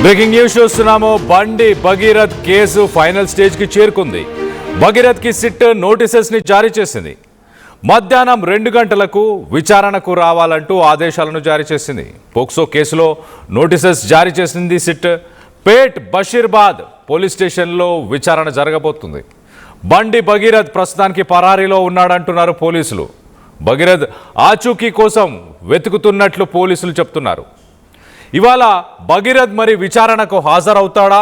Breaking news చూస్తున్నాము. బండి Bhagirath case final స్టేజ్కి చేరుకుంది. భగీరథ్కి సిట్ నోటీసెస్ని జారీ చేసింది. మధ్యాహ్నం 2 గంటలకు విచారణకు రావాలంటూ ఆదేశాలను జారీ చేసింది. పోక్సో కేసులో నోటీసెస్ జారీ చేసింది సిట్. పేట్ బషీర్బాద్ పోలీస్ స్టేషన్లో విచారణ జరగబోతుంది. బండి భగీరథ్ ప్రస్తుతానికి పరారీలో ఉన్నాడంటున్నారు పోలీసులు. భగీరథ్ ఆచూకీ కోసం వెతుకుతున్నట్లు పోలీసులు చెప్తున్నారు. ఇవాళ భగీరథ్ మరి విచారణకు హాజరవుతాడా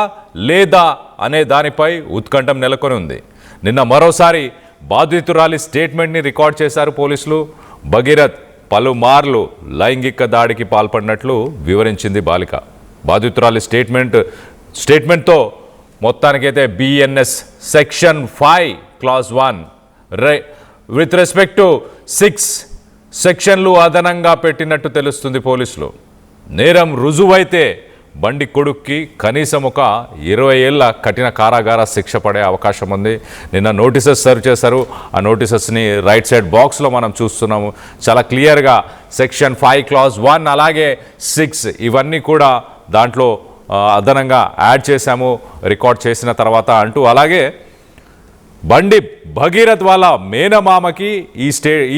లేదా అనే దానిపై ఉత్కంఠం నెలకొని ఉంది. నిన్న మరోసారి బాధితురాలి స్టేట్మెంట్ని రికార్డ్ చేశారు పోలీసులు. భగీరథ్ పలుమార్లు లైంగిక దాడికి పాల్పడినట్లు వివరించింది బాలిక. బాధితురాలి స్టేట్మెంట్తో మొత్తానికైతే BNS section 5 clause 1 with respect to 6 సెక్షన్లు అదనంగా పెట్టినట్టు తెలుస్తుంది పోలీసులు. నేరం రుజువైతే బండి కొడుక్కి కనీసం ఒక 20 ఏళ్ల కఠిన కారాగార శిక్ష పడే అవకాశం ఉంది. నిన్న నోటీసెస్ సర్వ్ చేశారు. ఆ నోటీసెస్ని రైట్ సైడ్ బాక్స్లో మనం చూస్తున్నాము. చాలా క్లియర్గా సెక్షన్ 5 క్లాజ్ 1 అలాగే 6 ఇవన్నీ కూడా దాంట్లో అదనంగా యాడ్ చేశాము రికార్డ్ చేసిన తర్వాత అంటూ. అలాగే బండి భగీరథ్ వాళ్ళ మేనమామకి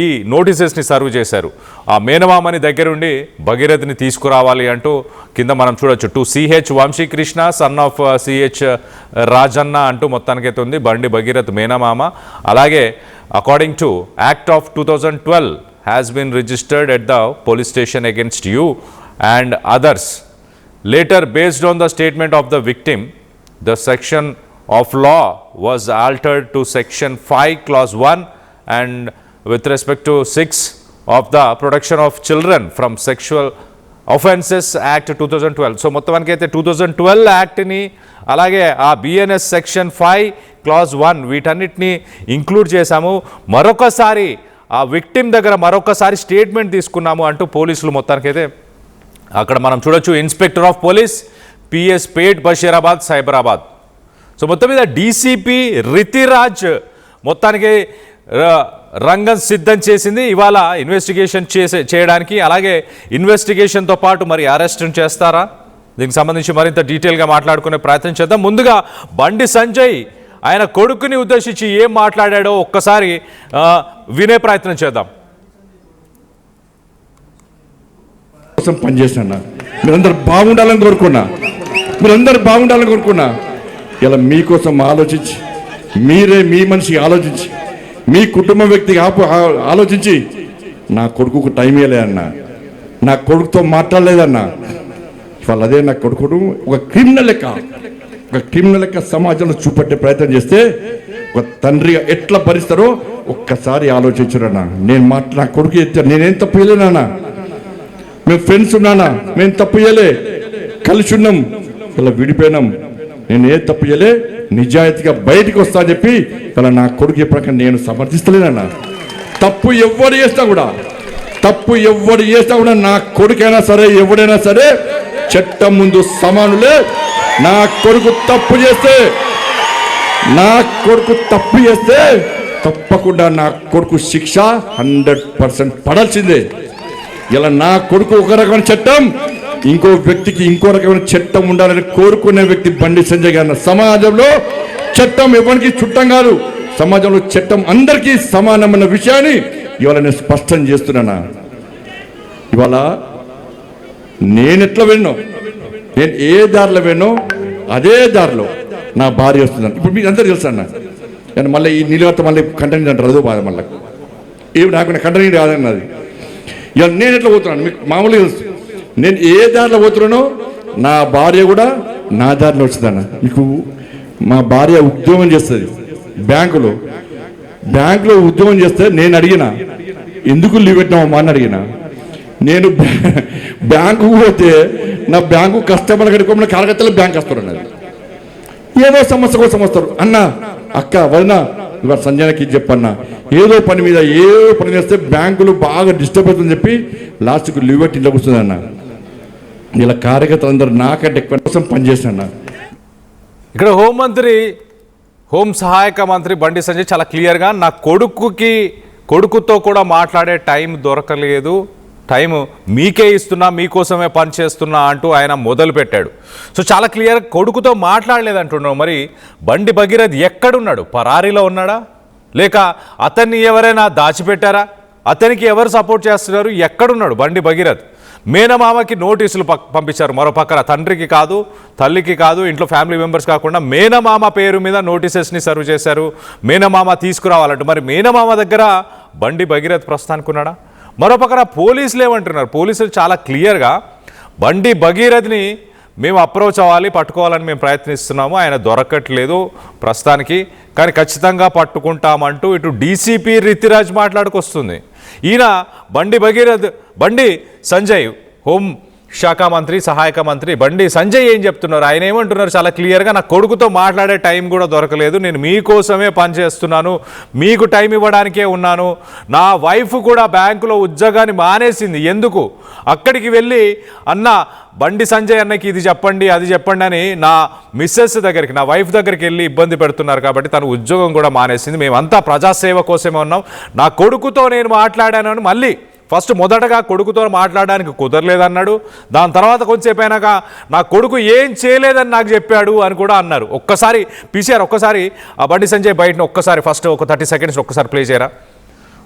ఈ నోటీసెస్ని సర్వ్ చేశారు. ఆ మేనమామని దగ్గరుండి భగీరథ్ని తీసుకురావాలి అంటూ కింద మనం చూడొచ్చు. To CH Vamshikrishna son of CH Rajanna అంటూ మొత్తానికైతే ఉంది బండి భగీరథ్ మేనమామ. అలాగే according to act of 2012 has been registered at the police station against you and others. Later, based on the statement of the victim, the section of law was altered to section 5 clause 1 and with respect to 6 of the Protection of Children from Sexual Offences Act 2012. So మొత్తానికి అయితే 2012 యాక్ట్ని అలాగే ఆ BNS section 5 clause 1 వీటన్నిటిని include చేశాము. మరొకసారి ఆ victim దగ్గర మరొకసారి స్టేట్మెంట్ తీసుకున్నాము అంటూ పోలీసులు మొత్తానికైతే అక్కడ మనం చూడొచ్చు. Inspector of police PS Pet Basheerabad Cyberabad. So మొత్తం మీద డీసీపీ రితిరాజ్ మొత్తానికి రంగం సిద్ధం చేసింది ఇవాళ ఇన్వెస్టిగేషన్ చేయడానికి. అలాగే ఇన్వెస్టిగేషన్తో పాటు మరి అరెస్ట్ చేస్తారా, దీనికి సంబంధించి మరింత డీటెయిల్గా మాట్లాడుకునే ప్రయత్నం చేద్దాం. ముందుగా బండి సంజయ్ ఆయన కొడుకుని ఉద్దేశించి ఏం మాట్లాడాడో ఒక్కసారి వినే ప్రయత్నం చేద్దాం. పనిచేసిన మీరందరూ బాగుండాలని కోరుకున్నా. ఇలా మీకోసం ఆలోచించి మీరే మీ మనిషి ఆలోచించి మీ కుటుంబ వ్యక్తికి ఆలోచించి నా కొడుకుకు టైం ఇవ్వలేదన్నా, నా కొడుకుతో మాట్లాడలేదన్నా. ఇవాళ అదే నా కొడుకును ఒక క్రిమినల్ లెక్క సమాజంలో చూపెట్టే ప్రయత్నం చేస్తే ఒక తండ్రిగా ఎట్లా భరిస్తారో ఒక్కసారి ఆలోచించురన్నా. నా కొడుకు ఎత్తాను, నేనేం తప్పు చేయలేనన్నా. మేము ఫ్రెండ్స్ ఉన్నానా, మేము తప్పు చేయలే, కలిసి ఉన్నాం, ఇలా విడిపోయినాం. నేను ఏ తప్పు చేయలే, నిజాయితీగా బయటికి వస్తా అని చెప్పి ఇలా నా కొడుకు ఎప్పటికీ నేను సమర్థిస్తలేనన్నా. తప్పు ఎవరు చేసినా కూడా నా కొడుకైనా సరే ఎవడైనా సరే చట్టం ముందు సమానులే. నా కొడుకు తప్పు చేస్తే తప్పకుండా నా కొడుకు శిక్ష 100% పడాల్సిందే. ఇలా నా కొడుకు ఒక రకమైన చట్టం, ఇంకో వ్యక్తికి ఇంకో రకమైన చట్టం ఉండాలని కోరుకునే వ్యక్తి బండి సంజయ్ గారు. సమాజంలో చట్టం ఎవరికి చుట్టం కాదు, సమాజంలో చట్టం అందరికీ సమానమైన విషయాన్ని ఇవాళ నేను స్పష్టం చేస్తున్నానా. ఇవాళ నేను ఎట్లా వెళ్ళినో, నేను ఏ దారిలో వెళ్ళినో అదే దారిలో నా భార్య వస్తుందని ఇప్పుడు మీకు అందరూ తెలుసు అన్న. నేను మళ్ళీ ఈ నిలవత మళ్ళీ కంటెంట్ అంటారు, అదో బాధ మళ్ళీ ఏమి నాకు కంటెంట్ కాదన్నది. ఇవాళ నేను ఎట్లా పోతున్నాను మీకు మామూలుగా తెలుసు. నేను ఏ దారిలో పోతున్నానో నా భార్య కూడా నా దారిలో వచ్చిందన్న. మీకు మా భార్య ఉద్యోగం చేస్తుంది బ్యాంకులో ఉద్యోగం చేస్తే నేను అడిగిన ఎందుకు లీవ్ పెట్టినామమ్మా అని అడిగిన. నేను బ్యాంకు పోతే నా బ్యాంకు కస్టమర్ కడుకోమని కలకత్తాలో బ్యాంక్ వస్తున్నారు. ఏదో సమస్య కోసం వస్తారు. అన్న అక్క వదినా ఇవాళ సంజయ్కి చెప్పన్నా, ఏదో పని మీద చేస్తే బ్యాంకులు బాగా డిస్టర్బ్ అవుతుందని చెప్పి లాస్ట్కు లీవ్ పెట్టి ఇంట్లో కూర్చుందన్న. ఇలా కార్యకర్తలందరూ నాకంటే ఎక్కువ కోసం పనిచేస్తున్నా. ఇక్కడ హోం సహాయక మంత్రి బండి సంజయ్ చాలా క్లియర్గా నా కొడుకుతో కూడా మాట్లాడే టైం దొరకలేదు, టైము మీకే ఇస్తున్నా, మీకోసమే పని చేస్తున్నా అంటూ ఆయన మొదలుపెట్టాడు. సో చాలా క్లియర్, కొడుకుతో మాట్లాడలేదంటున్నావు. మరి బండి భగీరథ్ ఎక్కడున్నాడు? పరారీలో ఉన్నాడా, లేక అతన్ని ఎవరైనా దాచిపెట్టారా? అతనికి ఎవరు సపోర్ట్ చేస్తున్నారు? ఎక్కడున్నాడు బండి భగీరథ్? మేనమామకి నోటీసులు పంపించారు. మరో పక్కన తండ్రికి కాదు, తల్లికి కాదు, ఇంట్లో ఫ్యామిలీ మెంబర్స్ కాకుండా మేనమామ పేరు మీద నోటీసెస్ని సర్వ్ చేశారు. మేనమామ తీసుకురావాలంటూ. మరి మేనమామ దగ్గర బండి భగీరథ్ ప్రస్తుతానికి ఉన్నాడా? మరో పక్కన పోలీసులు ఏమంటున్నారు? పోలీసులు చాలా క్లియర్గా బండి భగీరథ్ని మేము అప్రోచ్ అవ్వాలి, పట్టుకోవాలని మేము ప్రయత్నిస్తున్నాము, ఆయన దొరకట్లేదు ప్రస్తుతానికి, కానీ ఖచ్చితంగా పట్టుకుంటామంటూ ఇటు డీసీపీ రితిరాజ్ మాట్లాడుకొస్తుంది. ఈయన బండి సంజయ్ హోం శాఖ మంత్రి, సహాయక మంత్రి బండి సంజయ్ ఏం చెప్తున్నారు? ఆయన ఏమంటున్నారు? చాలా క్లియర్గా, నా కొడుకుతో మాట్లాడే టైం కూడా దొరకలేదు, నేను మీకోసమే పనిచేస్తున్నాను, మీకు టైం ఇవ్వడానికే ఉన్నాను, నా వైఫ్ కూడా బ్యాంకులో ఉద్యోగాన్ని మానేసింది, ఎందుకు అక్కడికి వెళ్ళి అన్న బండి సంజయ్ అన్నకి ఇది చెప్పండి అది చెప్పండి అని నా మిస్సెస్ దగ్గరికి, నా వైఫ్ దగ్గరికి వెళ్ళి ఇబ్బంది పెడుతున్నారు కాబట్టి తను ఉద్యోగం కూడా మానేసింది, మేమంతా ప్రజాసేవ కోసమే ఉన్నాం, నా కొడుకుతో నేను మాట్లాడాను అని మళ్ళీ మొదటగా కొడుకుతో మాట్లాడడానికి కుదరలేదన్నాడు. దాని తర్వాత కొంచెంసేపు అయినాక నా కొడుకు ఏం చేయలేదని నాకు చెప్పాడు అని కూడా అన్నారు. ఒక్కసారి పీసీఆర్ ఒక్కసారి ఆ బండి సంజయ్ బయటను ఒక్కసారి ఒక 30 సెకండ్స్ ఒక్కసారి ప్లే చేయరా?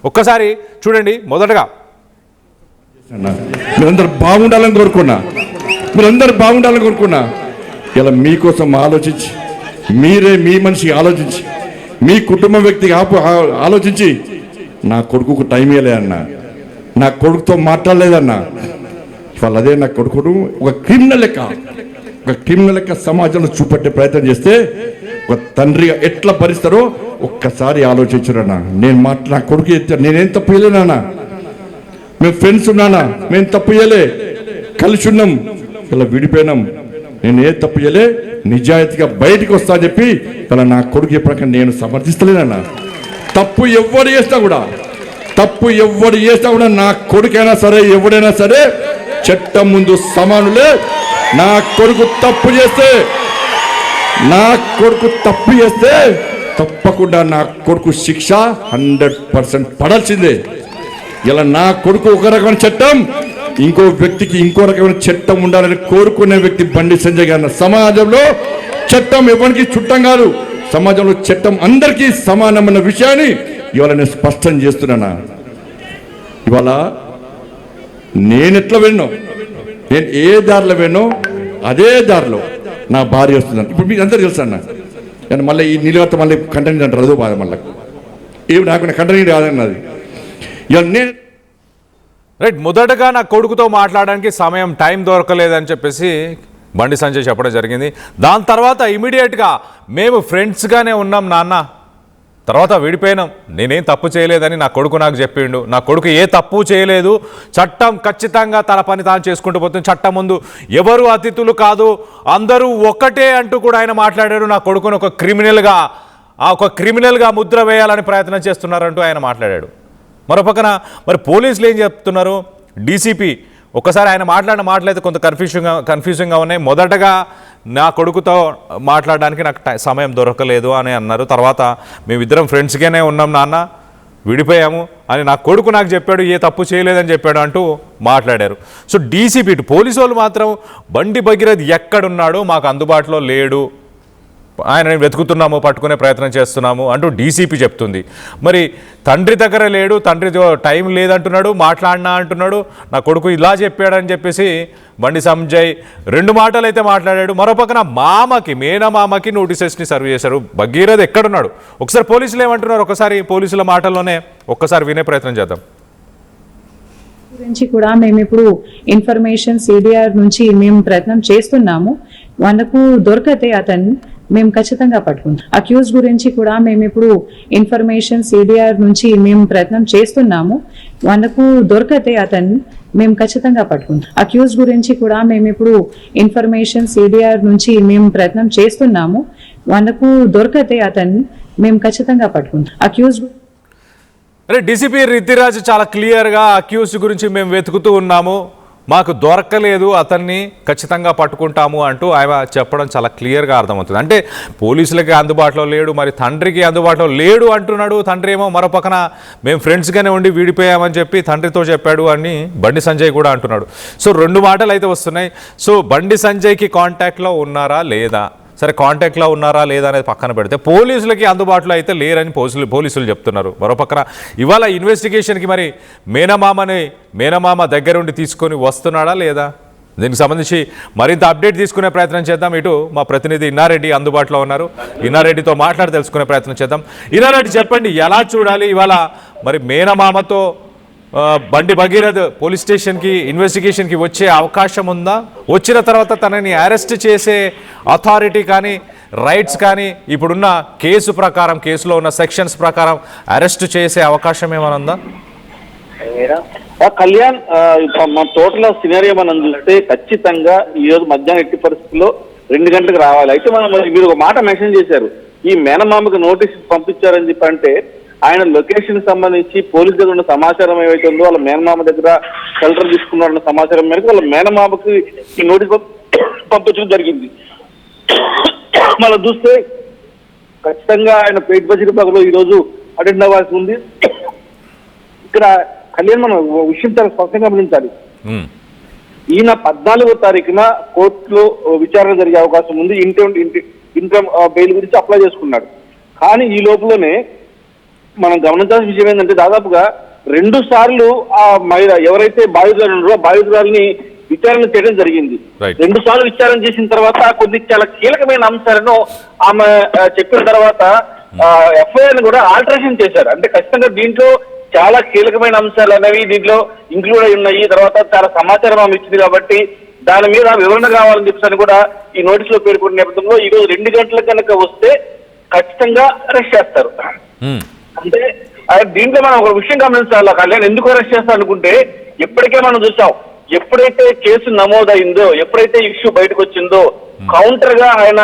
ఒక్కసారి చూడండి. మొదటగా మీరందరూ బాగుండాలని కోరుకున్నా, ఇలా మీకోసం ఆలోచించి, మీరే మీ మనిషి ఆలోచించి, మీ కుటుంబ వ్యక్తికి ఆలోచించి నా కొడుకుకు టైం ఇవ్వలే అన్న, నా కొడుకుతో మాట్లాడలేదన్నా. ఇవాళ అదే నా కొడుకును ఒక క్రిమినల్ లెక్క సమాజంలో చూపెట్టే ప్రయత్నం చేస్తే ఒక తండ్రిగా ఎట్లా భరిస్తారో ఒక్కసారి ఆలోచించురన్నా. నా కొడుకు నేనేం తప్పు చేయలేనా? మేము ఫ్రెండ్స్ ఉన్నానా? మేము తప్పు చేయలే, కలిసి ఉన్నాం, ఇలా విడిపోయినాం, నేను ఏ తప్పు చేయలే, నిజాయితీగా బయటికి వస్తా అని చెప్పి ఇలా నా కొడుకు ఎప్పటికీ నేను సమర్థిస్తలేనన్నా. తప్పు ఎవరు చేసినా కూడా నా కొడుకైనా సరే ఎవడైనా సరే చట్టం ముందు సమానులే. నా కొడుకు తప్పు చేస్తే తప్పకుండా నా కొడుకు శిక్ష 100% పడాల్సిందే. ఇలా నా కొడుకు ఒక రకమైన చట్టం, ఇంకో వ్యక్తికి ఇంకో రకమైన చట్టం ఉండాలని కోరుకునే వ్యక్తి బండి సంజయ్ గారు. సమాజంలో చట్టం ఎవరికి చుట్టం కాదు, సమాజంలో చట్టం అందరికీ సమానమైన విషయాన్ని ఇవాళ నేను స్పష్టం చేస్తున్నానా. ఇవాళ నేను ఎట్లా వెళ్ళినో, నేను ఏ దారిలో వెళ్ళినో అదే దారిలో నా భార్య వస్తుందని ఇప్పుడు మీకు అందరూ తెలుసు అన్న. నేను మళ్ళీ ఈ నిలవత మళ్ళీ కంటెంట్ అంటారు, అదో బాధ మళ్ళీ ఏమి నాకు కంటెంట్ కాదన్నది. ఇవాళ నేను రైట్, మొదటగా నా కొడుకుతో మాట్లాడడానికి టైం దొరకలేదని చెప్పేసి బండి సంజయ్ చెప్పడం జరిగింది. దాని తర్వాత ఇమీడియట్గా మేము ఫ్రెండ్స్గానే ఉన్నాం నాన్న, తర్వాత విడిపోయినాం, నేనేం తప్పు చేయలేదని నా కొడుకు నాకు చెప్పిండు, నా కొడుకు ఏ తప్పు చేయలేదు, చట్టం ఖచ్చితంగా తన పని తాను చేసుకుంటూ పోతుంది, చట్టం ముందు ఎవరు అతిథులు కాదు, అందరూ ఒకటే అంటూ కూడా ఆయన మాట్లాడారు. నా కొడుకును ఒక క్రిమినల్గా ముద్ర వేయాలని ప్రయత్నం చేస్తున్నారంటూ ఆయన మాట్లాడాడు. మరోపక్కన మరి పోలీసులు ఏం చెప్తున్నారు? డీసీపీ ఒక్కసారి ఆయన మాట్లాడిన మాటలైతే కొంత కన్ఫ్యూజింగ్గా ఉన్నాయి. మొదటగా నా కొడుకుతో మాట్లాడడానికి నాకు సమయం దొరకలేదు అని అన్నారు. తర్వాత మేమిద్దరం ఫ్రెండ్స్గానే ఉన్నాం నాన్న, విడిపోయాము అని నా కొడుకు నాకు చెప్పాడు, ఏ తప్పు చేయలేదని చెప్పాడు అంటూ మాట్లాడారు. సో డీసీపీ పోలీసు వాళ్ళు మాత్రం బండి భగీరథ్ ఎక్కడున్నాడో మాకు అందుబాటులో లేడు, ఆయన వెతుకుతున్నాము, పట్టుకునే ప్రయత్నం చేస్తున్నాము అంటూ డీసీపీ చెప్తుంది. మరి తండ్రి దగ్గర లేడు, తండ్రి టైం లేదంటున్నాడు, మాట్లాడినా అంటున్నాడు, నా కొడుకు ఇలా చెప్పాడని చెప్పేసి బండి సంజయ్ 2 మాటలు అయితే మాట్లాడాడు. మరోపక్కన మేనమామకి నోటీసెస్ని సర్వ్ చేశారు. భగీరథ్ ఎక్కడున్నాడు? ఒకసారి పోలీసులు ఏమంటున్నారు, ఒకసారి పోలీసుల మాటల్లోనే ఒక్కసారి వినే ప్రయత్నం చేద్దాం. గురించి కూడా మేము ఇప్పుడు ఇన్ఫర్మేషన్ సిడిఆర్ నుంచి మేము ప్రయత్నం చేస్తున్నాము, మనకు దొరకతే అతన్ని మేము ఖచ్చితంగా పట్టుకుంటాం. అక్యూజ్ గురించి కూడా మేము ఇప్పుడు ఇన్ఫర్మేషన్ సిడిఆర్ నుంచి మేము ప్రయత్నం చేస్తున్నాము, మనకు దొరకతే అతన్ని మేము ఖచ్చితంగా పట్టుకుంటాం. అక్యూజ్ గురించి కూడా మేము ఇప్పుడు ఇన్ఫర్మేషన్ సిడిఆర్ నుంచి మేము ప్రయత్నం చేస్తున్నాము, మనకు దొరకతే అతన్ని మేము ఖచ్చితంగా పట్టుకుంటాం. అక్యూజ్ డీసీపీ రితిరాజ్ చాలా క్లియర్గా అక్యూజ్ గురించి మేము వెతుకుతూ ఉన్నాము, మాకు దొరకలేదు, అతన్ని ఖచ్చితంగా పట్టుకుంటాము అంటూ ఆయన చెప్పడం చాలా క్లియర్గా అర్థమవుతుంది. అంటే పోలీసులకి అందుబాటులో లేడు, మరి తండ్రికి అందుబాటులో లేడు అంటున్నాడు. తండ్రి ఏమో మరో పక్కన మేము ఫ్రెండ్స్గానే ఉండి విడిపోయామని చెప్పి తండ్రితో చెప్పాడు అని బండి సంజయ్ కూడా అంటున్నాడు. సో రెండు మాటలు అయితే వస్తున్నాయి. సో బండి సంజయ్కి కాంటాక్ట్లో ఉన్నారా లేదా, సరే కాంటాక్ట్లో ఉన్నారా లేదా అనేది పక్కన పెడితే పోలీసులకి అందుబాటులో అయితే లేరని పోలీసులు చెప్తున్నారు. మరో పక్కన ఇవాళ ఇన్వెస్టిగేషన్కి మరి మేనమామ దగ్గరుండి తీసుకొని వస్తున్నాడా లేదా, దీనికి సంబంధించి మరింత అప్డేట్ తీసుకునే ప్రయత్నం చేద్దాం. ఇటు మా ప్రతినిధి ఇన్నారెడ్డి అందుబాటులో ఉన్నారు. ఇన్నారెడ్డితో మాట్లాడి తెలుసుకునే ప్రయత్నం చేద్దాం. ఇన్నారెడ్డి చెప్పండి, ఎలా చూడాలి ఇవాళ మరి మేనమామతో బండి భగీరథ్ పోలీస్ స్టేషన్కి ఇన్వెస్టిగేషన్కి వచ్చే అవకాశం ఉందా? వచ్చిన తర్వాత తనని అరెస్ట్ చేసే అథారిటీ కానీ రైట్స్ కానీ ఇప్పుడున్న కేసు ప్రకారం, కేసులో ఉన్న సెక్షన్స్ ప్రకారం అరెస్ట్ చేసే అవకాశం ఏమైనా ఉందా? కళ్యాణ్, మన టోటల్ సినారియో మనం చూస్తే ఖచ్చితంగా ఈ రోజు మధ్యాహ్నం ఎట్టి పరిస్థితుల్లో 2 గంటలకు రావాలి. అయితే మీరు ఒక మాట మెన్షన్ చేశారు, ఈ మేనమామకు నోటీస్ పంపించారని చెప్పి. అంటే ఆయన లొకేషన్ సంబంధించి పోలీస్ దగ్గర ఉన్న సమాచారం ఏవైతే ఉందో వాళ్ళ మేనమామ దగ్గర షెల్టర్ తీసుకున్నారన్న సమాచారం మేరకు వాళ్ళ మేనమామకి ఈ నోటీస్ పంపించడం జరిగింది. మనం చూస్తే ఖచ్చితంగా ఆయన పేట్ బడ్జెట్ పగలో ఈ రోజు అటెండ్ అవ్వాల్సి ఉంది. ఇక్కడ కళ్యాణ్ మనం విషయం చాలా స్పష్టంగా గమనించాలి. ఈయన 14వ తారీఖున కోర్టులో విచారణ జరిగే అవకాశం ఉంది. ఇంటర్మ్ బెయిల్ గురించి అప్లై చేసుకున్నాడు. కానీ ఈ లోపలనే మనం గమనించాల్సిన విషయం ఏంటంటే దాదాపుగా 2 సార్లు ఆ మహిళ ఎవరైతే బాధితురాలు ఉన్నారో బాధితురాలని విచారణ చేయడం జరిగింది. 2 సార్లు విచారణ చేసిన తర్వాత కొన్ని చాలా కీలకమైన అంశాలను ఆమె చెప్పిన తర్వాత ఎఫ్ఐఆర్ కూడా ఆల్టరేషన్ చేశారు. అంటే ఖచ్చితంగా దీంట్లో చాలా కీలకమైన అంశాలు అనేవి దీంట్లో ఇంక్లూడ్ అయి ఉన్నాయి. తర్వాత చాలా సమాచారం ఆమె ఇచ్చింది కాబట్టి దాని మీద వివరణ కావాలని చెప్పి కూడా ఈ నోటీసులో పేర్కొన్న నేపథ్యంలో ఈ రోజు 2 గంటలకు కనుక వస్తే ఖచ్చితంగా అరెస్ట్ చేస్తారు. అంటే దీంట్లో మనం ఒక విషయం గమనించాలి కళ్యాణ్, ఎందుకు అరెస్ట్ చేస్తా అనుకుంటే ఇప్పటికే మనం చూసాం, ఎప్పుడైతే కేసు నమోదైందో, ఎప్పుడైతే ఇష్యూ బయటకు వచ్చిందో కౌంటర్ గా ఆయన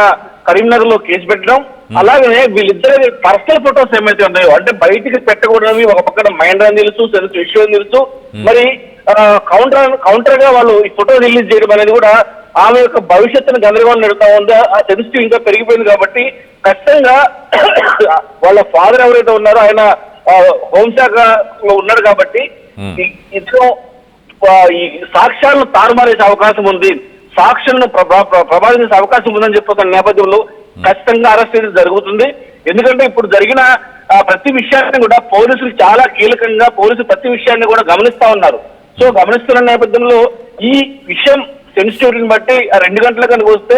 కరీంనగర్ లో కేసు పెట్టడం, అలాగనే వీళ్ళిద్దరి పర్సనల్ ఫొటోస్ ఏమైతే ఉన్నాయో అంటే బయటికి పెట్టకూడదు, ఒక పక్కన మహేంద్ర అని తెలుసు, విషయం అని తెలుసు, మరి కౌంటర్ గా వాళ్ళు ఈ ఫోటో రిలీజ్ చేయడం అనేది కూడా ఆమె యొక్క భవిష్యత్తును గందరగోళం నడుతా ఉందా, ఆ సెన్సిటివ్ ఇంకా పెరిగిపోయింది. కాబట్టి ఖచ్చితంగా వాళ్ళ ఫాదర్ ఎవరైతే ఉన్నారో ఆయన హోంశాఖలో ఉన్నాడు కాబట్టి ఇందులో ఈ సాక్ష్యాలను తారుమారేసే అవకాశం ఉంది, సాక్షులను ప్రభావితం చేసే అవకాశం ఉందని చెప్పిన నేపథ్యంలో ఖచ్చితంగా అరెస్ట్ చేయడం జరుగుతుంది. ఎందుకంటే ఇప్పుడు జరిగిన ప్రతి విషయాన్ని కూడా పోలీసులు చాలా కీలకంగా ప్రతి విషయాన్ని కూడా గమనిస్తా ఉన్నారు. సో గమనిస్తున్న నేపథ్యంలో ఈ విషయం సెన్సిటివిటీని బట్టి 2 గంటల కనుక వస్తే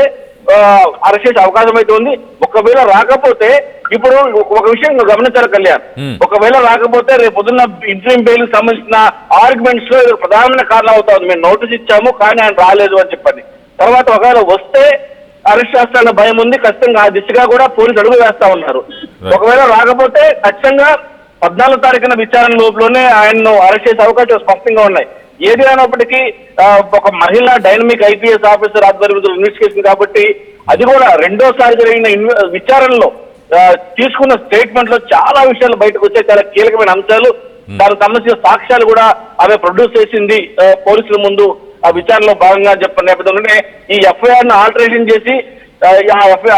అరెస్ట్ చేసే అవకాశం అయితే ఉంది. ఒకవేళ రాకపోతే ఇప్పుడు ఒక విషయం గమనించారు కళ్యాణ్, ఒకవేళ రాకపోతే రేపు పొద్దున్న ఇంటర్వ్యూ బెయిల్ సంబంధించిన ఆర్గ్యుమెంట్స్ లో ప్రధానమైన కారణం అవుతుంది. మేము నోటీస్ ఇచ్చాము కానీ ఆయన రాలేదు అని చెప్పండి. తర్వాత ఒకవేళ వస్తే అరెస్ట్ చేస్తారన్న భయం ఉంది. ఖచ్చితంగా ఆ దిశగా కూడా పోలీసు అడుగు వేస్తా ఉన్నారు. ఒకవేళ రాకపోతే ఖచ్చితంగా 14వ తారీఖున విచారణ లోపలనే ఆయన్ను అరెస్ట్ చేసే అవకాశాలు స్పష్టంగా ఉన్నాయి. ఏది అయినప్పటికీ ఒక మహిళా డైనమిక్ ఐపీఎస్ ఆఫీసర్ ఆధ్వర్యంలో ఇన్వెస్టిగేషన్ కాబట్టి అది కూడా 2వసారి జరిగిన విచారణలో తీసుకున్న స్టేట్మెంట్ లో చాలా విషయాలు బయటకు వచ్చే చాలా కీలకమైన అంశాలు, దానికి సంబంధించిన సాక్ష్యాలు కూడా ఆమె ప్రొడ్యూస్ చేసింది పోలీసుల ముందు ఆ విచారణలో భాగంగా చెప్పిన నేపథ్యంలోనే ఈ ఎఫ్ఐఆర్ ను ఆల్టరేషన్ చేసి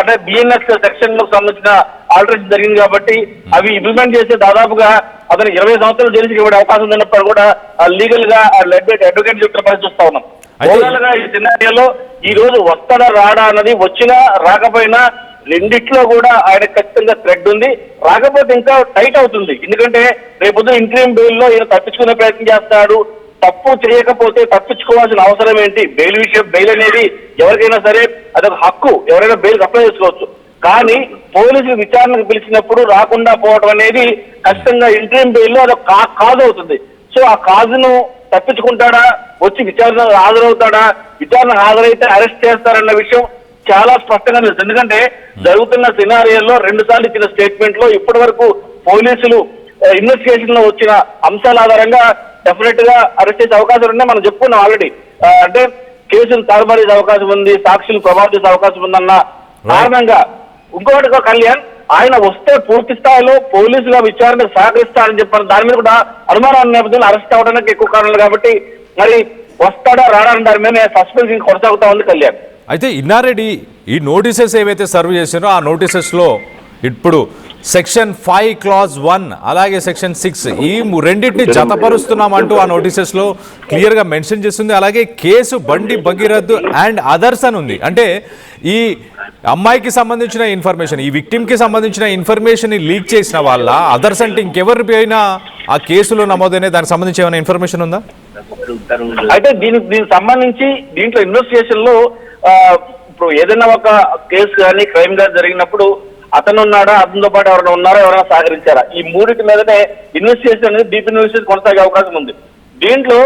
అంటే బిఎన్ఎస్ సెక్షన్ లో సంబంధించిన ఆల్టరేషన్ జరిగింది కాబట్టి అవి ఇంప్లిమెంట్ చేసి దాదాపుగా అతను 20 సంవత్సరాలు జైలుకి ఇవ్వడే అవకాశం ఉన్నప్పుడు కూడా లీగల్ గా అడ్వకేట్ చెప్తున్న పరిస్థితి చూస్తా ఉన్నాం. ఓవరాల్గా ఈ సినారియోలో ఈ రోజు వస్తాడా రాడా అన్నది, వచ్చినా రాకపోయినా రెండిట్లో కూడా ఆయన ఖచ్చితంగా థ్రెడ్ ఉంది. రాకపోతే ఇంకా టైట్ అవుతుంది. ఎందుకంటే రేపు ఇంటర్వ్యూ బెయిల్ లో ఈయన తప్పించుకునే ప్రయత్నం చేస్తాడు. తప్పు చేయకపోతే తప్పించుకోవాల్సిన అవసరం ఏంటి? బెయిల్ అనేది ఎవరికైనా సరే అదొక హక్కు, ఎవరైనా బెయిల్ అప్లై చేసుకోవచ్చు. కానీ పోలీసులు విచారణకు పిలిచినప్పుడు రాకుండా పోవడం అనేది ఖచ్చితంగా ఇంటర్వ్యూ బెయిల్ లో అదొక కాజ్ అవుతుంది. సో ఆ కాజును తప్పించుకుంటాడా, వచ్చి విచారణ హాజరవుతాడా, విచారణ హాజరైతే అరెస్ట్ చేస్తారన్న విషయం చాలా స్పష్టంగా తెలుసు. ఎందుకంటే జరుగుతున్న సినారియోలో 2 సార్లు ఇచ్చిన స్టేట్మెంట్ లో ఇప్పటి వరకు పోలీసులు ఇన్వెస్టిగేషన్ లో వచ్చిన అంశాల ఆధారంగా డెఫినెట్ గా అరెస్ట్ చేసే అవకాశాలు ఉన్నాయి. మనం చెప్పుకున్నాం ఆల్రెడీ. అంటే కేసులు తారుమారేసే అవకాశం ఉంది, సాక్షులు ప్రభావితం చేసే అవకాశం ఉందన్న కారణంగా. ఇంకొకటి కళ్యాణ్, ఆయన వస్తే పూర్తి స్థాయిలో పోలీసుల విచారణకు సహకరిస్తారని చెప్పారు. దాని మీద కూడా అనుమానాల నేపథ్యంలో అరెస్ట్ అవడానికి ఎక్కువ కారణాలు కాబట్టి మరి వస్తాడా రాడా అని దాని మీద సస్పెన్స్ కొనసాగుతా ఉంది కళ్యాణ్. అయితే ఇన్నారెడ్డి ఈ నోటీసెస్ ఏవైతే సర్వ్ చేసారో ఆ నోటీసెస్లో ఇప్పుడు సెక్షన్ 5 క్లాజ్ 1 అలాగే సెక్షన్ 6 ఈ రెండింటిని జతపరుస్తున్నామంటూ ఆ నోటీసెస్లో క్లియర్గా మెన్షన్ చేస్తుంది. అలాగే కేసు బండి భగీరథ్ అండ్ అదర్స్ అని ఉంది. అంటే ఈ అమ్మాయికి సంబంధించిన ఇన్ఫర్మేషన్, ఈ విక్టిమ్కి సంబంధించిన ఇన్ఫర్మేషన్ లీక్ చేసిన వాళ్ళ అదర్స్ అంటే ఇంకెవరిపైనా ఆ కేసులో నమోదైన దానికి సంబంధించి ఏమైనా ఇన్ఫర్మేషన్ ఉందా? అయితే దీనికి సంబంధించి దీంట్లో ఇన్వెస్టిగేషన్ లో ఇప్పుడు ఏదైనా ఒక కేసు కానీ క్రైమ్ గా జరిగినప్పుడు అతను ఉన్నాడా, అతనితో పాటు ఎవరైనా ఉన్నారా, ఎవరైనా సహకరించారా, ఈ మూడింటి మీదనే ఇన్వెస్టిగేషన్ అనేది డీప్ ఇన్వెస్టిగేషన్ కొనసాగే అవకాశం ఉంది. దీంట్లో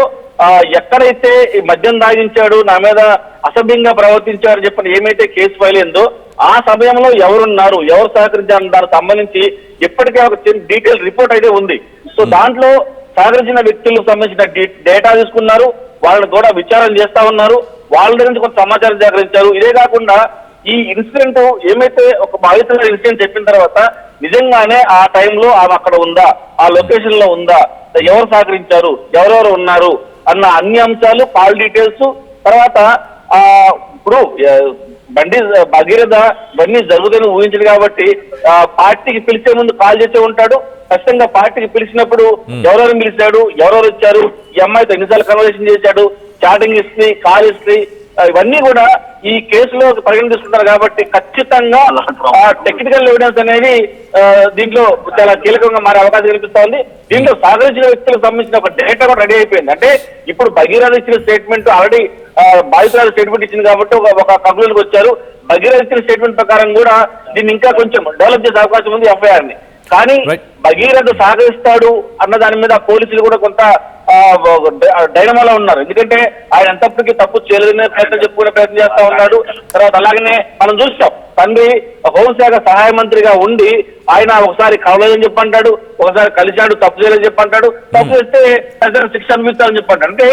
ఎక్కడైతే ఈ మద్యం దాగించాడు, నా మీద అసభ్యంగా ప్రవర్తించారు చెప్పని ఏమైతే కేసు ఫైల్ అయిందో ఆ సమయంలో ఎవరున్నారు, ఎవరు సహకరించారు దానికి సంబంధించి ఇప్పటికే ఒక డీటెయిల్ రిపోర్ట్ అయితే ఉంది. సో దాంట్లో సహకరించిన వ్యక్తులకు సంబంధించిన డేటా తీసుకున్నారు, వాళ్ళని కూడా విచారణ చేస్తా ఉన్నారు, వాళ్ళ దగ్గర కొంత సమాచారం సేకరించారు. ఇదే కాకుండా ఈ ఇన్సిడెంట్ ఏమైతే ఒక బాధితుల ఇన్సిడెంట్ చెప్పిన తర్వాత నిజంగానే ఆ టైంలో ఆమె అక్కడ ఉందా, ఆ లొకేషన్ లో ఉందా, ఎవరు సహకరించారు, ఎవరెవరు ఉన్నారు అన్న అన్ని అంశాలు, కాల్ డీటెయిల్స్, తర్వాత ఇప్పుడు బండి భగీరథ బండి జరుగుతుందని ఊహించదు కాబట్టి పార్టీకి పిలిచే ముందు కాల్ చేసే ఉంటాడు. ఖచ్చితంగా పార్టీకి పిలిచినప్పుడు ఎవరెవరు పిలిచాడు, ఎవరెవరు వచ్చారు, ఈ అమ్మాయితో ఎన్నిసార్లు కన్వర్సేషన్ చేశాడు, చాటింగ్ హిస్టరీ, కాల్ హిస్టరీ, ఇవన్నీ కూడా ఈ కేసులో పరిగణ తీసుకుంటారు కాబట్టి ఖచ్చితంగా టెక్నికల్ ఎవిడెన్స్ అనేది దీంట్లో చాలా కీలకంగా మారే అవకాశం కనిపిస్తా ఉంది. దీంట్లో సహకరించిన వ్యక్తులకు సంబంధించిన ఒక డేటా కూడా రెడీ అయిపోయింది. అంటే ఇప్పుడు భగీరథ ఇచ్చిన స్టేట్మెంట్ ఆల్రెడీ బాధితురాలు స్టేట్మెంట్ ఇచ్చింది కాబట్టి ఒక కంక్లూజన్కి వచ్చారు. భగీరథ ఇచ్చిన స్టేట్మెంట్ ప్రకారం కూడా దీన్ని ఇంకా కొంచెం డెవలప్ చేసే అవకాశం ఉంది ఎఫ్ఐఆర్ ని. కానీ భగీరథ సహకరిస్తాడు అన్న దాని మీద పోలీసులు కూడా కొంత డైనమాలో ఉన్నారు. ఎందుకంటే ఆయన ఎంతప్పటికీ తప్పు చేయలేదనే ప్రయత్నం చెప్పుకునే ప్రయత్నం చేస్తా ఉన్నాడు. తర్వాత అలాగనే మనం చూస్తాం, తండ్రి హోంశాఖ సహాయ మంత్రిగా ఉండి ఆయన ఒకసారి కలవలేదని చెప్పంటాడు, ఒకసారి కలిశాడు తప్పు చేయలేదని చెప్పంటాడు, తప్పు చేస్తే శిక్ష అనిపిస్తారని చెప్పంటాడు. అంటే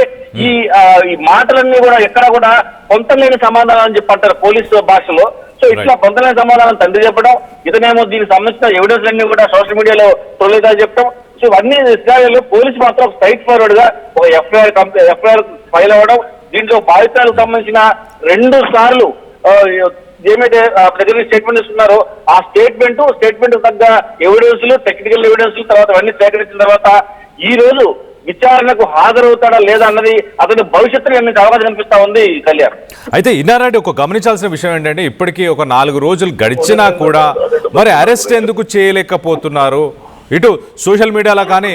ఈ మాటలన్నీ కూడా ఎక్కడ కూడా పొంతలేని సమాధానం అని చెప్పంటారు పోలీసు భాషలో. సో ఇట్లా పొంతలేని సమాధానం తండ్రి చెప్పడం, ఇతనేమో దీనికి సంబంధించిన ఎవిడెన్స్ అన్ని కూడా సోషల్ మీడియాలో తొలిగా చెప్పడం. సో ఇవన్నీ విషయాల్లో పోలీసు మాత్రం స్ట్రైట్ ఫార్వర్డ్ గా ఒక ఎఫ్ఐఆర్ ఫైల్ అవ్వడం, దీంట్లో బాధితులకు సంబంధించిన 2 సార్లు ఏమైతే ప్రజలు స్టేట్మెంట్ ఇస్తున్నారో ఆ స్టేట్మెంట్ తగ్గ ఎవిడెన్స్, టెక్నికల్ ఎవిడెన్స్, తర్వాత అవన్నీ సేకరించిన తర్వాత ఈ రోజు విచారణకు హాజరవుతాడా లేదా అన్నది అతని భవిష్యత్తులో ఎన్ని అవకాశం కనిపిస్తా ఉంది కళ్యాణ్. అయితే ఇన్నారెడ్డి ఒక గమనించాల్సిన విషయం ఏంటంటే ఇప్పటికీ ఒక 4 రోజులు గడిచినా కూడా మరి అరెస్ట్ ఎందుకు చేయలేకపోతున్నారు? ఇటు సోషల్ మీడియాలో కానీ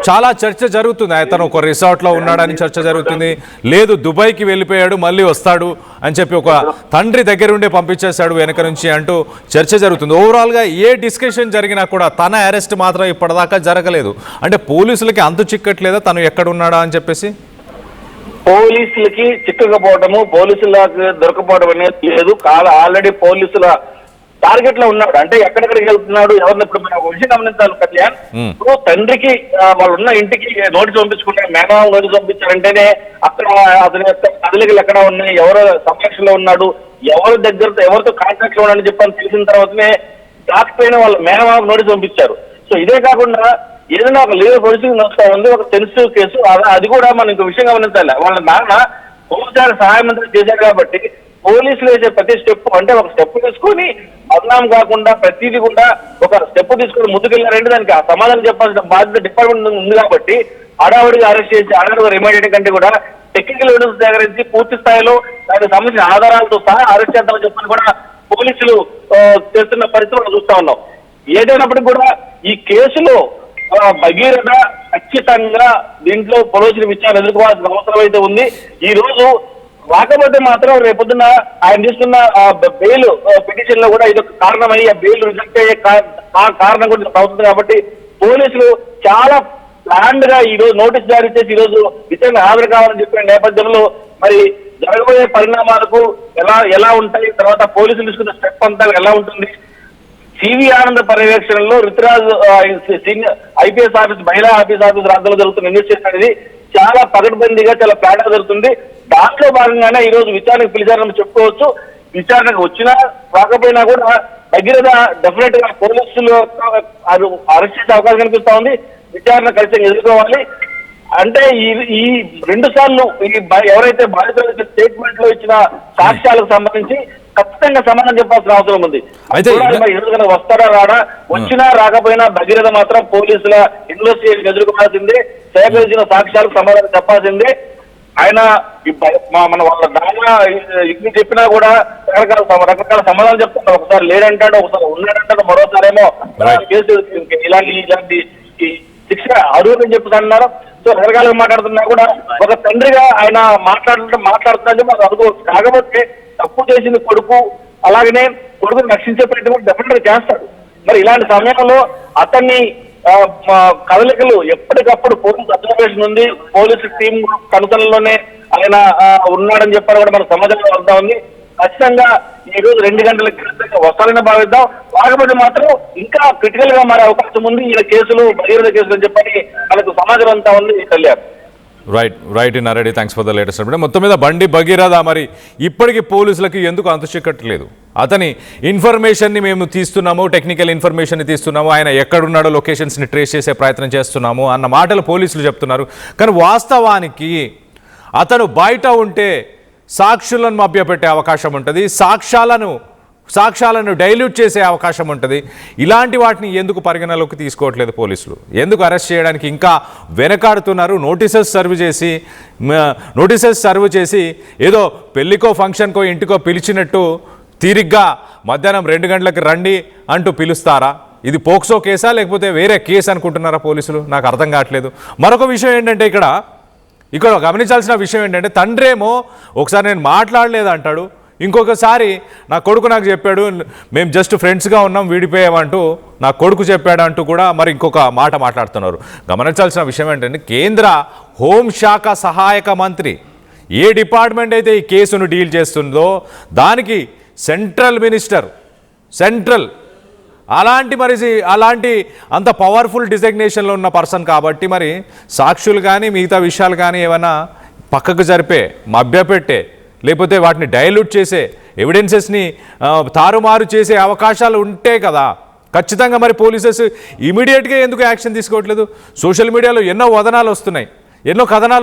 చాలా చర్చ జరుగుతుంది, అతను ఒక రిసార్ట్లో ఉన్నాడని చర్చ జరుగుతుంది, లేదు దుబాయ్కి వెళ్ళిపోయాడు మళ్ళీ వస్తాడు అని చెప్పి ఒక తండ్రి దగ్గర ఉండే పంపించేశాడు వెనక నుంచి అంటూ చర్చ జరుగుతుంది. ఓవరాల్గా ఏ డిస్కషన్ జరిగినా కూడా తన అరెస్ట్ మాత్రం ఇప్పటిదాకా జరగలేదు. అంటే పోలీసులకి అంతు చిక్కట్లేదా తను ఎక్కడ ఉన్నాడా అని చెప్పేసి? పోలీసులకి చిక్కకపోవడము, పోలీసులకు దొరకపోవడం అనేది లేదు. ఆల్రెడీ పోలీసుల టార్గెట్ లో ఉన్నాడు. అంటే ఎక్కడెక్కడికి వెళ్తున్నాడు, ఎవరిని ఇప్పుడు మనం ఒక విషయం గమనించాలి కళ్యాణ్. ఇప్పుడు తండ్రికి వాళ్ళు ఉన్న ఇంటికి నోటీస్ పంపించుకుంటే, మేనమామ నోటీస్ పంపించారంటేనే అక్కడ అతని యొక్క కదలికలు ఎక్కడ ఉన్నాయి, ఎవరో సంరక్షణలో ఉన్నాడు, ఎవరి దగ్గర ఎవరితో కాంటాక్ట్ లో ఉన్నాడని చెప్పని తెలిసిన తర్వాతనే కాకపోయినా వాళ్ళ మేనమామ నోటీస్ పంపించారు. సో ఇదే కాకుండా ఏదైనా ఒక లీగల్ ప్రొసీడింగ్ నడుస్తా ఉంది, ఒక సెన్సిటివ్ కేసు, అది కూడా మనం ఇంకో విషయం గమనించాలి. వాళ్ళ నాన్న హోంశాఖ సహాయ మంత్రి చేశారు కాబట్టి పోలీసులు వేసే ప్రతి స్టెప్, అంటే ఒక స్టెప్ తీసుకొని బదనాం కాకుండా ప్రతిదీ కూడా ఒక స్టెప్ తీసుకొని ముందుకెళ్ళారంటే దానికి ఆ సమాధానం చెప్పాల్సిన బాధ్యత డిపార్ట్మెంట్ ఉంది. కాబట్టి హడావుడిగా అరెస్ట్ చేసి హడావుడిగా రిమాండ్ చేయడం కంటే కూడా టెక్నికల్ ఎవిడెన్స్ సేకరించి పూర్తి స్థాయిలో దానికి సంబంధించిన ఆధారాలతో సహా అరెస్ట్ చేద్దామని చెప్పని కూడా పోలీసులు చేస్తున్న పరిస్థితులు చూస్తా ఉన్నాం. ఏదైనప్పటికీ కూడా ఈ కేసులో భగీరథ ఖచ్చితంగా దీంట్లో పోలీసులు విచారణ ఎదుర్కోవాల్సిన అవసరం అయితే ఉంది. ఈ రోజు రాకపోతే మాత్రం రేపొద్దున ఆయన తీసుకున్న బెయిల్ పిటిషన్ లో కూడా ఇది ఒక కారణమై ఆ బెయిల్ రిజెక్ట్ అయ్యే కారణం కూడా అవుతుంది. కాబట్టి పోలీసులు చాలా ప్లాన్డ్ గా ఈ రోజు నోటీస్ జారీ చేసి ఈ రోజు విచారణ హాజరు కావాలని చెప్పిన నేపథ్యంలో మరి జరగబోయే పరిణామాలకు ఎలా ఉంటాయి, తర్వాత పోలీసులు తీసుకున్న స్టెప్ అంతా ఎలా ఉంటుంది, సివి ఆనంద్ పర్యవేక్షణలో రుతురాజ్ ఐపీఎస్ ఆఫీస్, మహిళా ఆఫీస్ రాజ్యంలో జరుగుతున్న ఇన్వెస్టిగేషన్ అనేది చాలా పకడ్బందీగా చాలా ప్లాన్ గా జరుగుతుంది. దాంట్లో భాగంగానే ఈ రోజు విచారణకు పిలిచారని చెప్పుకోవచ్చు. విచారణకు వచ్చినా రాకపోయినా కూడా భగీరథ డెఫినెట్ గా పోలీసులు అరెస్ట్ చేసే అవకాశం కనిపిస్తా ఉంది. విచారణ ఖచ్చితంగా ఎదుర్కోవాలి. అంటే ఈ 2 సార్లు ఎవరైతే బాధితులు స్టేట్మెంట్ లో ఇచ్చిన సాక్ష్యాలకు సంబంధించి ఖచ్చితంగా సమాధానం చెప్పాల్సిన అవసరం ఉంది. అయితే ఎందుకంటే వస్తారా రాడా, వచ్చినా రాకపోయినా భగీరథ మాత్రం పోలీసుల ఇన్వెస్టిగేషన్ ఎదుర్కోవాల్సిందే, సేకరించిన సాక్ష్యాలకు సమాధానం చెప్పాల్సిందే. ఆయన మన వాళ్ళ నాన్న ఇన్ని చెప్పినా కూడా రకరకాల సమాధానం చెప్తున్నారు. ఒకసారి లేడంటాడు, ఒకసారి ఉన్నాడంటాడు, మరోసారేమో కేసు ఇలాంటి శిక్ష అర్హులని చెప్తున్నారు. సో రకరకాలుగా మాట్లాడుతున్నా కూడా ఒక తండ్రిగా ఆయన మాట్లాడుతున్నది మాకు అనుకోవచ్చు. కాకపోతే తప్పు చేసిన కొడుకు అలాగనే కొడుకుని రక్షించే ప్రయత్నం డెఫినెట్ గా చేస్తాడు. మరి ఇలాంటి సమయంలో అతన్ని కదలికలు ఎప్పటికప్పుడు పోలీసు అబ్జర్వేషన్ ఉంది, పోలీసు టీం కనుసనలోనే ఆయన ఉన్నాడని చెప్పారు కూడా మన సమాజంలో వెళ్తా ఉంది. ఖచ్చితంగా ఈ రోజు 2 గంటలకి వస్తారని భావిద్దాం. కాకపోతే మాత్రం ఇంకా క్రిటికల్ గా మారే అవకాశం ఉంది. ఈయన కేసులు భగీరథ కేసులు అని చెప్పని మనకు సమాజం అంతా ఉంది. Kalyan right Nareddy, thanks for the latest update. మొత్తం మీద బండి భగీరథ మరి ఇప్పటికీ పోలీసులకి ఎందుకు అంతు చిక్కట్లేదు? అతని ఇన్ఫర్మేషన్ని మేము తీస్తున్నాము, టెక్నికల్ ఇన్ఫర్మేషన్ని తీస్తున్నాము, ఆయన ఎక్కడున్నాడో లొకేషన్స్ని ట్రేస్ చేసే ప్రయత్నం చేస్తున్నాము అన్న మాటలు పోలీసులు చెప్తున్నారు. కానీ వాస్తవానికి అతను బయట ఉంటే సాక్షులను మభ్యపెట్టే అవకాశం ఉంటుంది, సాక్ష్యాలను డైల్యూట్ చేసే అవకాశం ఉంటుంది. ఇలాంటి వాటిని ఎందుకు పరిగణలోకి తీసుకోవట్లేదు పోలీసులు? ఎందుకు అరెస్ట్ చేయడానికి ఇంకా వెనకాడుతున్నారు? నోటీసెస్ సర్వ్ చేసి ఏదో పెళ్ళికో ఫంక్షన్కో ఇంటికో పిలిచినట్టు తీరిగ్గా మధ్యాహ్నం 2 గంటలకు రండి అంటూ పిలుస్తారా? ఇది పోక్సో కేసా లేకపోతే వేరే కేసు అనుకుంటున్నారా పోలీసులు? నాకు అర్థం కావట్లేదు. మరొక విషయం ఏంటంటే ఇక్కడ గమనించాల్సిన విషయం ఏంటంటే తండ్రేమో ఒకసారి నేను మాట్లాడలేదు అంటాడు, ఇంకొకసారి నా కొడుకు నాకు చెప్పాడు, మేము జస్ట్ ఫ్రెండ్స్గా ఉన్నాం విడిపోయామంటూ నా కొడుకు చెప్పాడు అంటూ కూడా మరి ఇంకొక మాట మాట్లాడుతున్నారు. గమనించాల్సిన విషయం ఏంటంటే కేంద్ర హోంశాఖ సహాయక మంత్రి ఏ డిపార్ట్మెంట్ అయితే ఈ కేసును డీల్ చేస్తుందో దానికి సెంట్రల్ మినిస్టర్ అలాంటి అంత పవర్ఫుల్ డిజగ్నేషన్లో ఉన్న పర్సన్ కాబట్టి మరి సాక్షులు కానీ మిగతా విషయాలు కానీ ఏమైనా పక్కకు జరిపే, మభ్యపెట్టే, లేకపోతే వాటిని డైల్యూట్ చేసే, ఎవిడెన్సెస్ని తారుమారు చేసే అవకాశాలు ఉంటే కదా ఖచ్చితంగా మరి పోలీసెస్ ఇమీడియట్గా ఎందుకు యాక్షన్ తీసుకోవట్లేదు? సోషల్ మీడియాలో ఎన్నో కథనాలు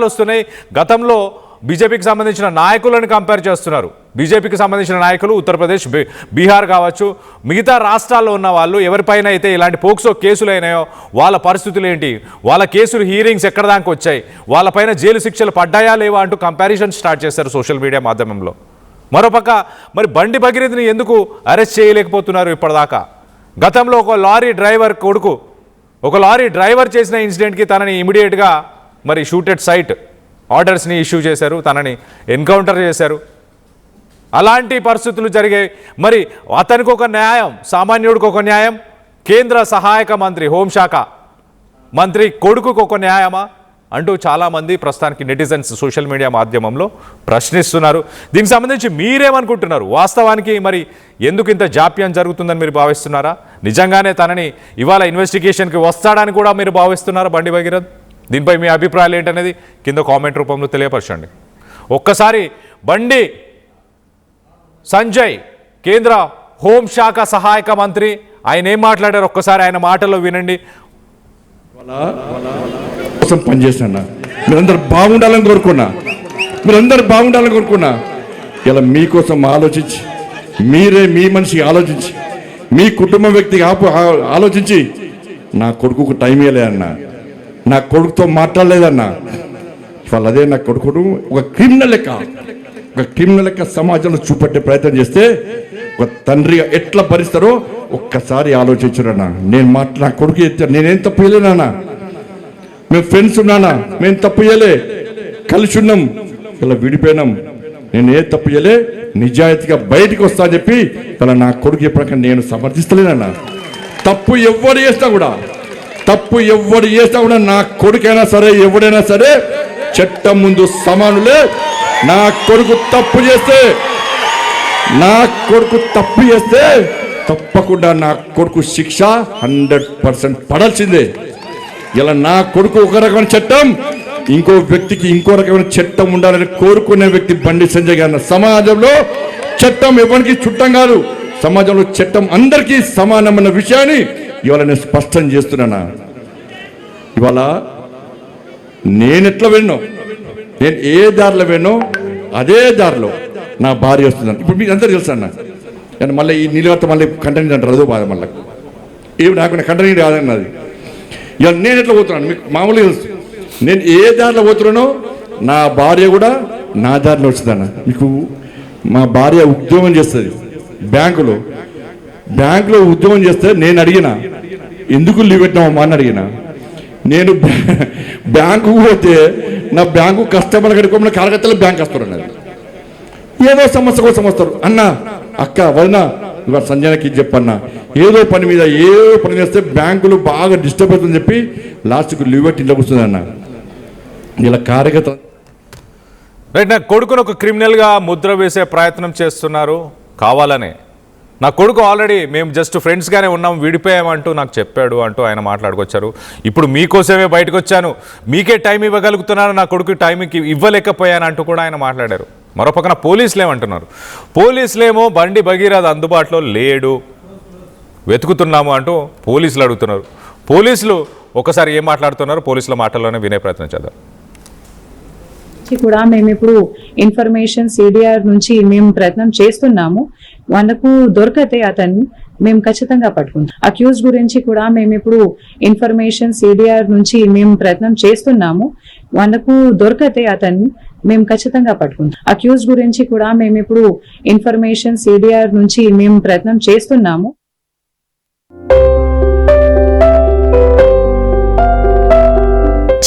వస్తున్నాయి. గతంలో బీజేపీకి సంబంధించిన నాయకులను కంపేర్ చేస్తున్నారు. బీజేపీకి సంబంధించిన నాయకులు ఉత్తరప్రదేశ్, బీహార్ కావచ్చు, మిగతా రాష్ట్రాల్లో ఉన్న వాళ్ళు ఎవరిపైన అయితే ఇలాంటి పోక్సో కేసులు అయినాయో వాళ్ళ పరిస్థితులు ఏంటి, వాళ్ళ కేసులు హీరింగ్స్ ఎక్కడ దాకా వచ్చాయి, వాళ్ళపైన జైలు శిక్షలు పడ్డాయా లేవా అంటూ కంపారిజన్ స్టార్ట్ చేశారు సోషల్ మీడియా మాధ్యమంలో. మరోపక్క మరి బండి భగీరథని ఎందుకు అరెస్ట్ చేయలేకపోతున్నారు ఇప్పటిదాకా? గతంలో ఒక లారీ డ్రైవర్ చేసిన ఇన్సిడెంట్కి తనని ఇమీడియట్గా మరి షూటెడ్ సైట్ ఆర్డర్స్ని ఇష్యూ చేశారు, తనని ఎన్కౌంటర్ చేశారు. అలాంటి పరిస్థితులు జరిగాయి. మరి అతనికి ఒక న్యాయం, సామాన్యుడికి ఒక న్యాయం, కేంద్ర సహాయక మంత్రి హోంశాఖ మంత్రి కొడుకుకు ఒక న్యాయమా అంటూ చాలామంది ప్రస్తుతానికి నెటిజన్స్ సోషల్ మీడియా మాధ్యమంలో ప్రశ్నిస్తున్నారు. దీనికి సంబంధించి మీరేమనుకుంటున్నారు? వాస్తవానికి మరి ఎందుకు ఇంత జాప్యం జరుగుతుందని మీరు భావిస్తున్నారా? నిజంగానే తనని ఇవాళ ఇన్వెస్టిగేషన్కి వస్తాడని కూడా మీరు భావిస్తున్నారా బండి భగీరథ్? దీనిపై మీ అభిప్రాయాలు ఏంటనేది కింద కామెంట్ రూపంలో తెలియపరచండి. ఒక్కసారి బండి సంజయ్ కేంద్ర హోంశాఖ సహాయక మంత్రి ఆయన ఏం మాట్లాడారు ఒక్కసారి ఆయన మాటల్లో వినండి. కోసం పనిచేస్తున్నా, మీరందరూ బాగుండాలని కోరుకున్నా, ఇలా మీకోసం ఆలోచించి, మీరే మీ మనిషి ఆలోచించి, మీ కుటుంబ వ్యక్తికి ఆలోచించి నా కొడుకుకు టైం ఇవ్వలేదన్నా, నా కొడుకుతో మాట్లాడలేదన్నా. ఇవాళ అదే నా కొడుకును ఒక క్రిమినల్ లెక్క సమాజంలో చూపెట్టే ప్రయత్నం చేస్తే ఒక తండ్రిగా ఎట్లా భరిస్తారో ఒక్కసారి ఆలోచించురన్నా. నా కొడుకు నేనేం తప్పు చేయలేనా? మేము ఫ్రెండ్స్ ఉన్నానా? మేము తప్పు చేయలే, కలిసి ఉన్నాం, ఇలా విడిపోయినాం, నేను ఏ తప్పు చేయలే, నిజాయితీగా బయటికి వస్తా అని చెప్పి ఇలా నా కొడుకు ఎప్పటికీ నేను సమర్థిస్తలేనన్నా. తప్పు ఎవరు చేస్తా కూడా నా కొడుకైనా సరే ఎవడైనా సరే చట్టం ముందు సమానులే. నా కొడుకు తప్పు చేస్తే తప్పకుండా నా కొడుకు శిక్ష 100% పడాల్సిందే. ఇలా నా కొడుకు ఒక రకమైన చట్టం, ఇంకో వ్యక్తికి ఇంకో రకమైన చట్టం ఉండాలని కోరుకునే వ్యక్తి బండి సంజయ్ గారు. సమాజంలో చట్టం ఎవరికి చుట్టం కాదు, సమాజంలో చట్టం అందరికీ సమానమైన విషయాన్ని ఇవాళ నేను స్పష్టం చేస్తున్నానా. ఇవాళ నేను ఎట్లా వెళ్ళినో, నేను ఏ దారిలో వెళ్ళినో అదే దారిలో నా భార్య వస్తుందని. ఇప్పుడు మీకు అందరూ తెలుసు అన్న, నేను మళ్ళీ ఈ నీళ్ళతో మళ్ళీ కంటెంట్ అంటారు, అదో బాధ మళ్ళీ ఏమి రాకుండా కంటెంట్ కాదన్నది. ఇక నేను ఎట్లా పోతున్నాను మీకు మామూలుగా తెలుసు. నేను ఏ దారిలో పోతున్నానో నా భార్య కూడా నా దారిలో వచ్చిందన్న. మీకు మా భార్య ఉద్యోగం చేస్తుంది బ్యాంకులో ఉద్యోగం చేస్తే నేను అడిగిన ఎందుకు లీవ్ పెట్టినామమ్మా అని అడిగిన. నేను బ్యాంకుకు పోతే నా బ్యాంకు కస్టమర్ కడుకోమని కార్యకర్తలు బ్యాంక్ వస్తారు అన్నది. ఏదో సమస్య కోసం వస్తారు. అన్న అక్క వదిన ఇవాళ సంజయకి చెప్పన్నా, ఏదో పని మీద చేస్తే బ్యాంకులు బాగా డిస్టర్బ్ అవుతుందని చెప్పి లాస్ట్కు లీవ్ పెట్టి ఇంట్లో కూర్చుంది అన్న. ఇలా కార్యకర్త రైట్, నా కొడుకును ఒక క్రిమినల్గా ముద్ర వేసే ప్రయత్నం చేస్తున్నారు కావాలనే. నా కొడుకు ఆల్రెడీ మేము జస్ట్ ఫ్రెండ్స్గానే ఉన్నాం, విడిపోయామంటూ నాకు చెప్పాడు అంటూ ఆయన మాట్లాడుకొచ్చారు. ఇప్పుడు మీకోసమే బయటకు వచ్చాను, మీకే టైం ఇవ్వగలుగుతున్నాను, నా కొడుకు టైంకి ఇవ్వలేకపోయాను అంటూ కూడా ఆయన మాట్లాడారు. మరోపక్కన పోలీసులు ఏమంటున్నారు, పోలీసులేమో బండి భగీరథ్ అందుబాటులో లేడు, వెతుకుతున్నాము అంటూ పోలీసులు అడుగుతున్నారు. పోలీసులు ఒకసారి ఏం మాట్లాడుతున్నారు, పోలీసుల మాటల్లోనే వినే ప్రయత్నం చేద్దాం. కూడా మేము ఇప్పుడు ఇన్ఫర్మేషన్ సిడిఆర్ నుంచి మేము ప్రయత్నం చేస్తున్నాము. వాళ్ళకు దొరకతే అతన్ని మేము ఖచ్చితంగా పట్టుకుంటాం. అక్యూజ్ గురించి కూడా మేము ఇప్పుడు ఇన్ఫర్మేషన్ సిడిఆర్ నుంచి మేము ప్రయత్నం చేస్తున్నాము. వాళ్ళకు దొరకతే అతన్ని మేము ఖచ్చితంగా పట్టుకుంటాం. అక్యూజ్ గురించి కూడా మేము ఇప్పుడు ఇన్ఫర్మేషన్ సిడిఆర్ నుంచి మేము ప్రయత్నం చేస్తున్నాము.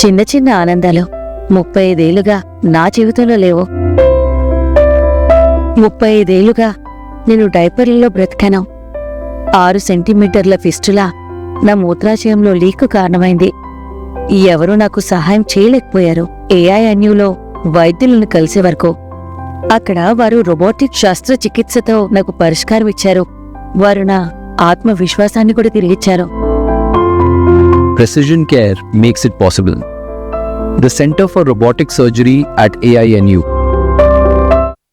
చిన్న చిన్న ఆనందాలు 35 ఏళ్లుగా నా జీవితంలో లేవు. 35 ఏళ్లుగా నేను డైపర్లలో బ్రతికాను. 6 సెంటీమీటర్ల ఫిస్టులా నా మూత్రాశయంలో లీకు కారణమైంది. ఎవరూ నాకు సహాయం చేయలేకపోయారు. ఏఐఎన్యూలో వైద్యులను కలిసే వరకు అక్కడ వారు రోబోటిక్ శస్త్రచికిత్సతో నాకు పరిష్కారం ఇచ్చారు. వారు నా ఆత్మవిశ్వాసాన్ని కూడా తిరిగిచ్చారు. Precision care makes it possible. The Center for Robotic Surgery at AINU